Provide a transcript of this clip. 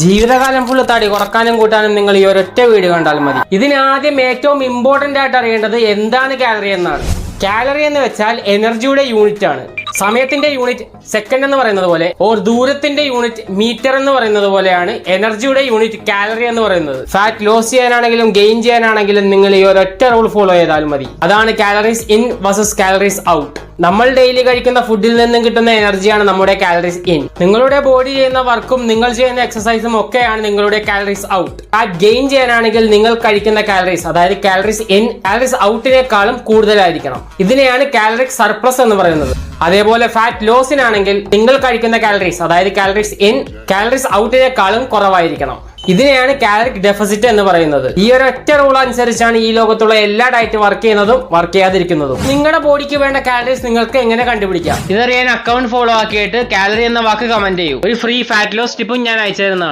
ജീവിതകാലം ഫുള്ള് തടി കുറക്കാനും കൂട്ടാനും നിങ്ങൾ ഈ ഒരൊറ്റ വീഡിയോ കണ്ടാൽ മതി. ഇതിനാദ്യം ഏറ്റവും ഇമ്പോർട്ടന്റ് ആയിട്ട് അറിയേണ്ടത് എന്താണ് കാലറി എന്നാണ്. കാലറി എന്ന് വെച്ചാൽ എനർജിയുടെ യൂണിറ്റ് ആണ്. സമയത്തിന്റെ യൂണിറ്റ് സെക്കൻഡ് എന്ന് പറയുന്നത് പോലെ ഓർ ദൂരത്തിന്റെ യൂണിറ്റ് മീറ്റർ എന്ന് പറയുന്നത് പോലെയാണ് എനർജിയുടെ യൂണിറ്റ് കാലറി എന്ന് പറയുന്നത്. ഫാറ്റ് ലോസ് ചെയ്യാനാണെങ്കിലും ഗെയിൻ ചെയ്യാനാണെങ്കിലും നിങ്ങൾ ഈ ഒരൊറ്റ റൂൾ ഫോളോ ചെയ്താൽ മതി. അതാണ് calories in versus calories out. നമ്മൾ ഡെയിലി കഴിക്കുന്ന ഫുഡിൽ നിന്നും കിട്ടുന്ന എനർജിയാണ് നമ്മുടെ കാലറീസ് ഇൻ. നിങ്ങളുടെ ബോഡി ചെയ്യുന്ന വർക്കും നിങ്ങൾ ചെയ്യുന്ന എക്സസൈസും ഒക്കെയാണ് നിങ്ങളുടെ കാലറീസ് ഔട്ട്. ഫാറ്റ് ഗെയിൻ ചെയ്യാനാണെങ്കിൽ നിങ്ങൾ കഴിക്കുന്ന കാലറീസ്, അതായത് കാലറീസ് ഇൻ കാലറീസ് ഔട്ടിനേക്കാളും കൂടുതലായിരിക്കണം. ഇതിനെയാണ് കാലറിക് സർപ്ലസ് എന്ന് പറയുന്നത്. അതേപോലെ ഫാറ്റ് ലോസിനാണെങ്കിൽ നിങ്ങൾ കഴിക്കുന്ന കാലറീസ്, അതായത് കാലറീസ് ഇൻ കാലറീസ് ഔട്ടിനേക്കാളും കുറവായിരിക്കണം. ഇതിനെയാണ് കാലറിക് ഡെഫിസിറ്റ് എന്ന് പറയുന്നത്. ഈ ഒരൊറ്റ റൂൾ അനുസരിച്ചാണ് ഈ ലോകത്തുള്ള എല്ലാ ഡയറ്റ് വർക്ക് ചെയ്യുന്നതും വർക്ക് ചെയ്യാതിരിക്കുന്നതും. നിങ്ങളുടെ ബോഡിക്ക് വേണ്ട കാലറീസ് നിങ്ങൾക്ക് എങ്ങനെ കണ്ടുപിടിക്കാം? ഇതറിയാൻ അക്കൗണ്ട് ഫോളോ ആക്കിയിട്ട് കാലറി എന്ന വാക്ക് കമന്റ് ചെയ്യൂ. ഒരു ഫ്രീ ഫാറ്റ് ലോസ് ടിപ്പും ഞാൻ അയച്ചു തരുന്നതാണ്.